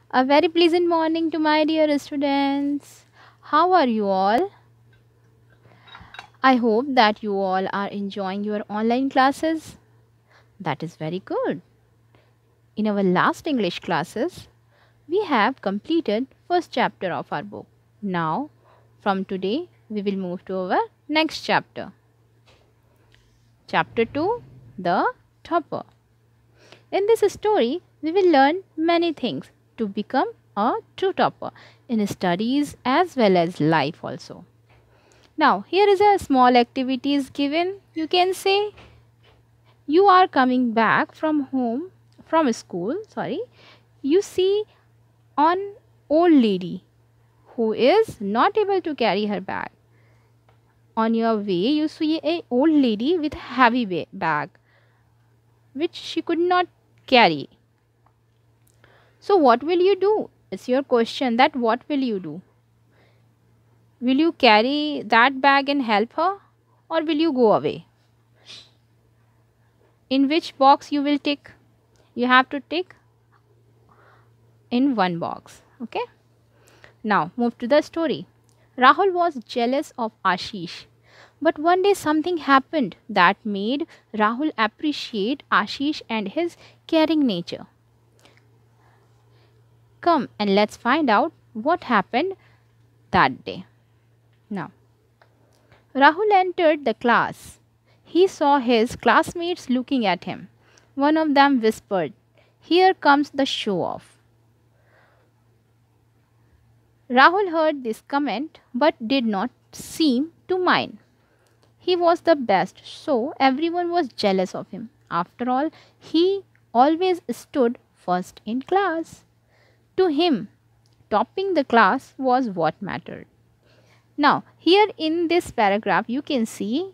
A very pleasant morning to my dear students. How are you all? I hope that you all are enjoying your online classes. That is very good. In our last English classes, we have completed first chapter of our book. Now, from today, we will move to our next chapter. Chapter 2, The Topper. In this story, we will learn many things to become a true topper in studies as well as life also. Now, here is a small activity is given. You can say you are coming back from school, sorry. You see an old lady who is not able to carry her bag. On your way, you see a old lady with a heavy bag which she could not carry. So what will you do? It's your question that what will you do? Will you carry that bag and help her or will you go away? In which box you will tick? You have to tick in one box. Okay. Now move to the story. Rahul was jealous of Ashish. But one day something happened that made Rahul appreciate Ashish and his caring nature. Come and let's find out what happened that day. Now, Rahul entered the class. He saw his classmates looking at him. One of them whispered, "Here comes the show off." Rahul heard this comment but did not seem to mind. He was the best, so everyone was jealous of him. After all, he always stood first in class. To him, topping the class was what mattered. Now, here in this paragraph, you can see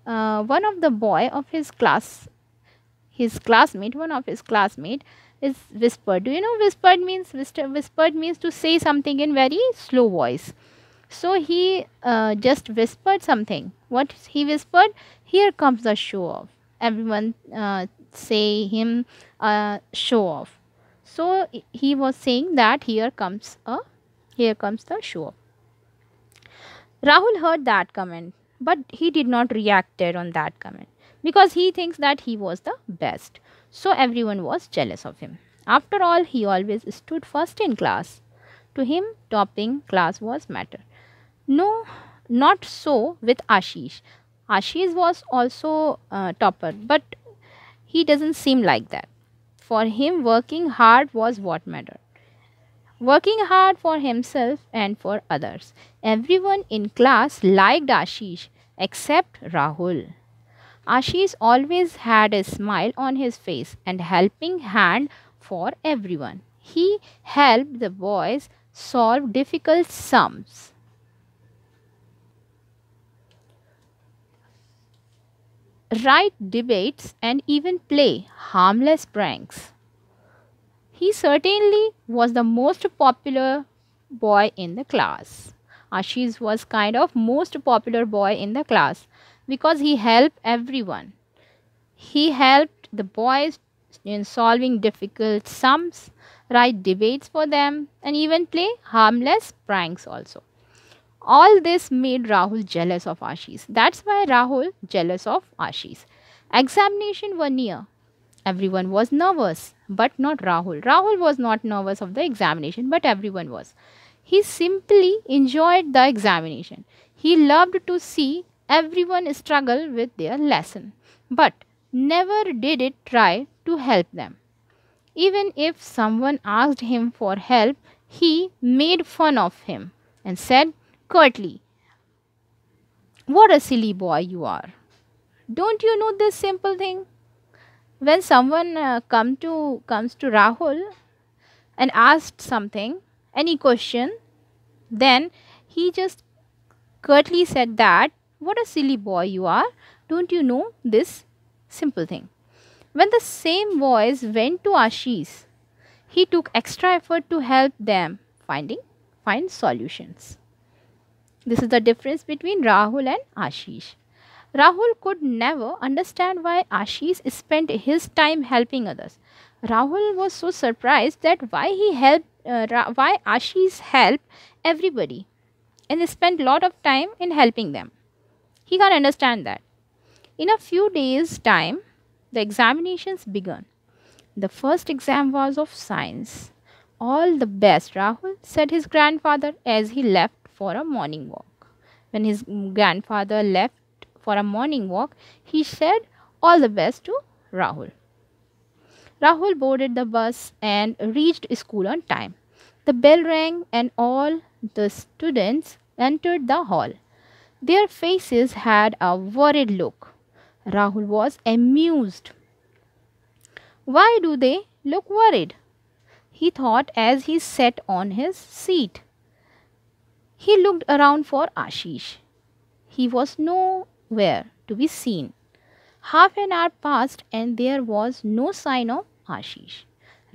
one of the boy of his classmate, one of his classmate is whispered. Do you know whispered means to say something in very slow voice. So he just whispered something. What he whispered? Here comes the show off. Everyone say him show off. So he was saying that here comes the show off. Rahul heard that comment, but he did not react on that comment because he thinks that he was the best. So everyone was jealous of him. After all, he always stood first in class. To him, topping class was matter. No, not so with Ashish. Ashish was also topper, but he doesn't seem like that. For him, working hard was what mattered. Working hard for himself and for others. Everyone in class liked Ashish except Rahul. Ashish always had a smile on his face and helping hand for everyone. He helped the boys solve difficult sums, write debates, and even play harmless pranks. He certainly was the most popular boy in the class. Ashish was kind of most popular boy in the class because he helped everyone. He helped the boys in solving difficult sums, write debates for them, and even play harmless pranks also. All this made Rahul jealous of Ashish. That's why Rahul jealous of Ashish. Examination were near. Everyone was nervous, but not Rahul. Rahul was not nervous of the examination, but everyone was. He simply enjoyed the examination. He loved to see everyone struggle with their lesson, but never did it try to help them. Even if someone asked him for help, he made fun of him and said curtly, "What a silly boy you are. Don't you know this simple thing?" When someone comes to Rahul and asked something, any question, then he just curtly said that, "What a silly boy you are. Don't you know this simple thing?" When the same voice went to Ashish, he took extra effort to help them find solutions. This is the difference between Rahul and Ashish. Rahul could never understand why Ashish spent his time helping others. Rahul was so surprised that why he helped why Ashish help everybody and spent a lot of time in helping them. He can't understand that. In a few days' time, the examinations began. The first exam was of science. All the best, Rahul, said his grandfather as he left for a morning walk. When his grandfather left for a morning walk, he said all the best to Rahul. Rahul boarded the bus and reached school on time. The bell rang and all the students entered the hall. Their faces had a worried look. Rahul was amused. Why do they look worried? He thought as he sat on his seat. He looked around for Ashish. He was nowhere to be seen. Half an hour passed and there was no sign of Ashish.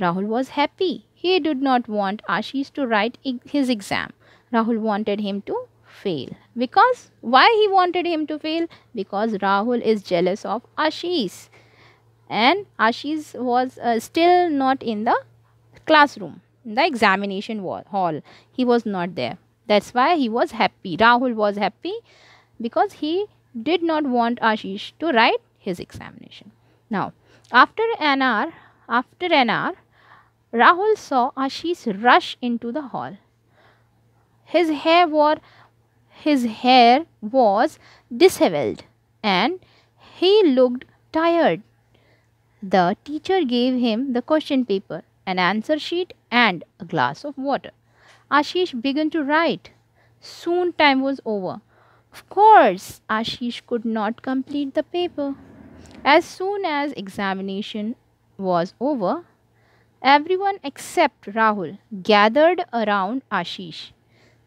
Rahul was happy. He did not want Ashish to write his exam. Rahul wanted him to fail. Because why he wanted him to fail? Because Rahul is jealous of Ashish. And Ashish was still not in the classroom, in the examination hall. He was not there. That's why he was happy. Rahul was happy because he did not want Ashish to write his examination. Now, after an hour, Rahul saw Ashish rush into the hall. His hair was disheveled and he looked tired. The teacher gave him the question paper, an answer sheet, and a glass of water. Ashish began to write. Soon time was over. Of course, Ashish could not complete the paper. As soon as examination was over, everyone except Rahul gathered around Ashish.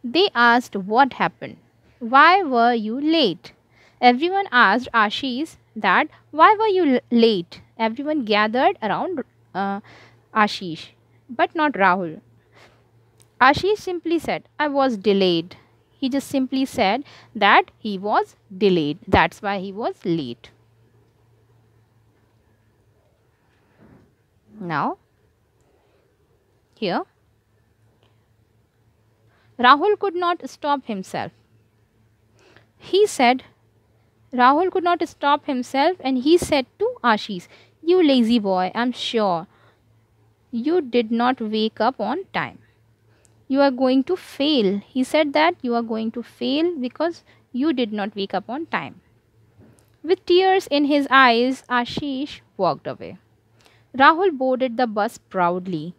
They asked what happened. Why were you late? Everyone asked Ashish that why were you late? Everyone gathered around Ashish, but not Rahul. Ashish simply said, I was delayed. He just simply said that he was delayed. That's why he was late. Now, here, Rahul could not stop himself. Rahul could not stop himself and he said to Ashish, you lazy boy, I'm sure you did not wake up on time. You are going to fail. He said that you are going to fail because you did not wake up on time. With tears in his eyes, Ashish walked away. Rahul boarded the bus proudly.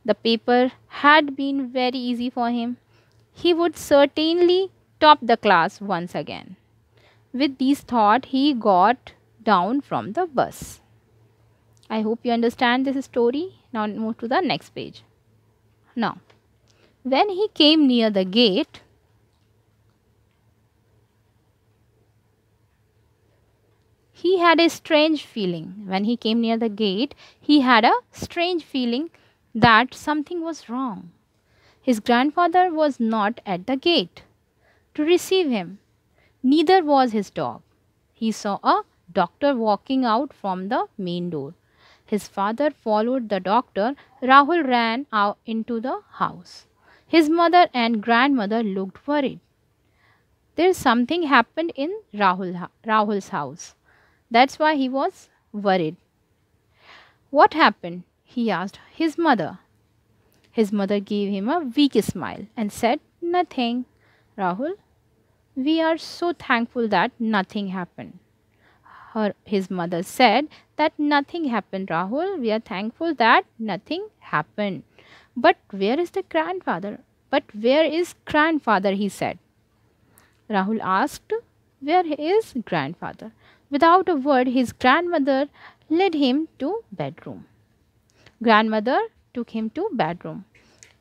The paper had been very easy for him. He would certainly top the class once again. With these thoughts, he got down from the bus. I hope you understand this story. Now move to the next page. Now, when he came near the gate, he had a strange feeling. When he came near the gate, he had a strange feeling that something was wrong. His grandfather was not at the gate to receive him. Neither was his dog. He saw a doctor walking out from the main door. His father followed the doctor. Rahul ran out into the house. His mother and grandmother looked worried. There something happened in Rahul's house. That's why he was worried. What happened? He asked his mother. His mother gave him a weak smile and said, Nothing. Rahul, we are so thankful that nothing happened. His mother said that nothing happened, Rahul. We are thankful that nothing happened. But where is the grandfather? But where is grandfather? He said. Rahul asked, Where is grandfather? Without a word, his grandmother led him to bedroom. Grandmother took him to bedroom.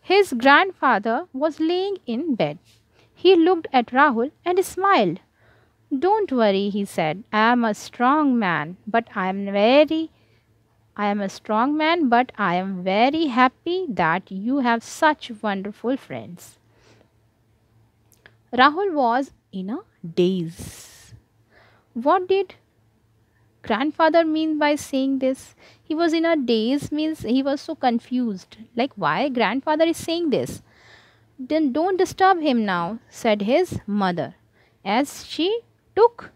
His grandfather was laying in bed. He looked at Rahul and smiled. Don't worry, he said. I am a strong man, but I am very happy that you have such wonderful friends. Rahul was in a daze. What did grandfather mean by saying this? He was in a daze, means he was so confused. Like, why grandfather is saying this? Then don't disturb him now, said his mother, as she took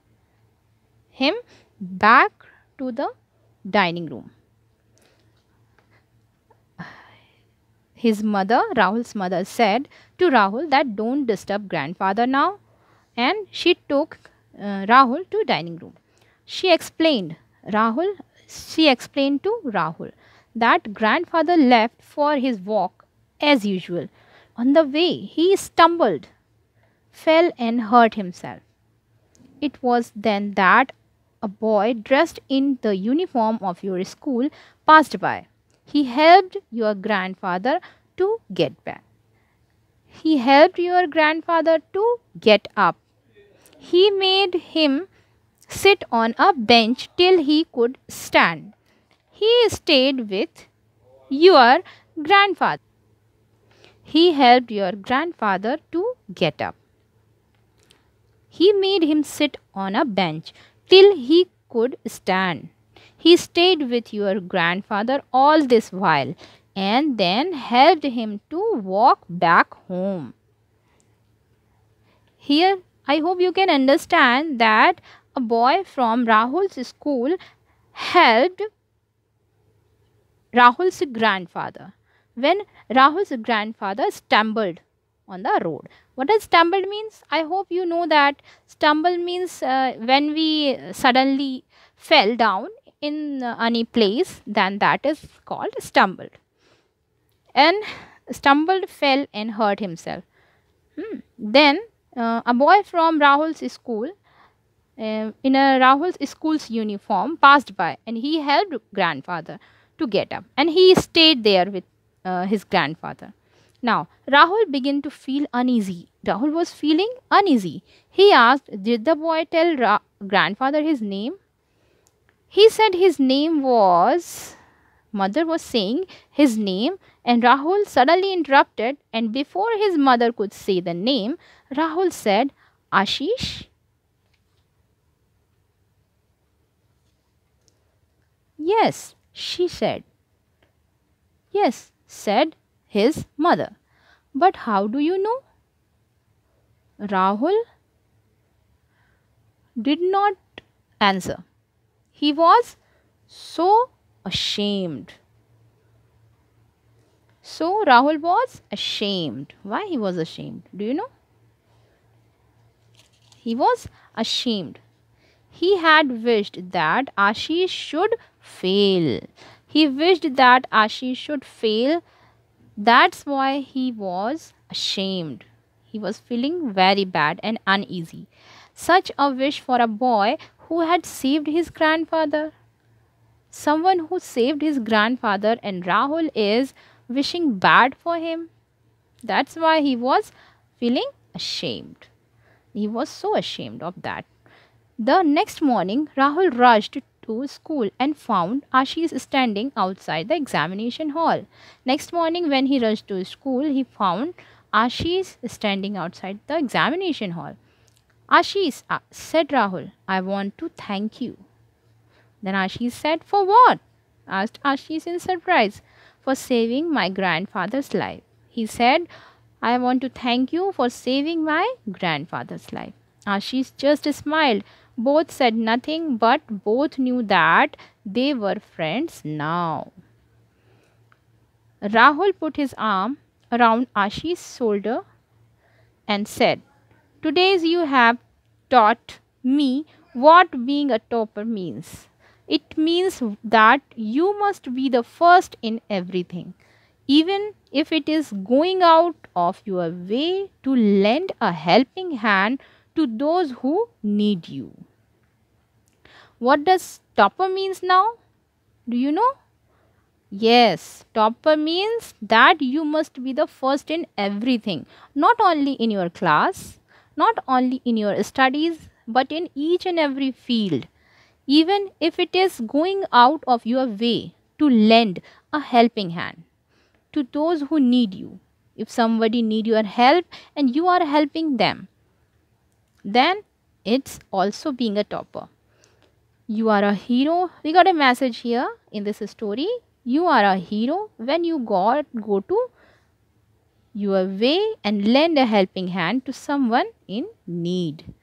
him back to the dining room. His mother, Rahul's mother, said to Rahul that don't disturb grandfather now, and she took Rahul to dining room. She explained Rahul. She explained to Rahul that grandfather left for his walk as usual. On the way, he stumbled, fell, and hurt himself. It was then that a boy dressed in the uniform of your school passed by. He helped your grandfather to get back. He helped your grandfather to get up. He made him sit on a bench till he could stand. He stayed with your grandfather. He helped your grandfather to get up. He made him sit on a bench till he could stand. He stayed with your grandfather all this while and then helped him to walk back home. Here, I hope you can understand that a boy from Rahul's school helped Rahul's grandfather when Rahul's grandfather stumbled on the road. What does stumbled means? I hope you know that stumble means when we suddenly fell down in any place, then that is called stumbled. And stumbled, fell, and hurt himself. Then a boy from Rahul's school in a Rahul's school's uniform passed by and he helped grandfather to get up and he stayed there with his grandfather. Now Rahul began to feel uneasy. Rahul was feeling uneasy. He asked, did the boy tell grandfather his name? He said his name was, mother was saying his name, and Rahul suddenly interrupted, and before his mother could say the name, Rahul said, Ashish. Yes, she said. Yes, said his mother. But how do you know? Rahul did not answer. He was so ashamed. So Rahul was ashamed. Why he was ashamed? Do you know? He was ashamed. He had wished that Ashish should fail. He wished that Ashish should fail. That's why he was ashamed. He was feeling very bad and uneasy. Such a wish for a boy who had saved his grandfather. Someone who saved his grandfather, and Rahul is wishing bad for him. That's why he was feeling ashamed. He was so ashamed of that. The next morning, Rahul rushed to school and found Ashish standing outside the examination hall. Next morning, when he rushed to school, he found Ashish standing outside the examination hall. Ashish, said Rahul, I want to thank you. Then Ashish said, for what? Asked Ashish in surprise. For saving my grandfather's life. He said, I want to thank you for saving my grandfather's life. Ashish just smiled. Both said nothing, but both knew that they were friends now. Rahul put his arm around Ashish's shoulder and said, today you have taught me what being a topper means. It means that you must be the first in everything, even if it is going out of your way to lend a helping hand to those who need you. What does topper means now? Do you know? Yes, topper means that you must be the first in everything, not only in your class, not only in your studies, but in each and every field, even if it is going out of your way to lend a helping hand to those who need you. If somebody need your help and you are helping them, then it's also being a topper. You are a hero. We got a message here in this story. You are a hero when you go to your way and lend a helping hand to someone in need.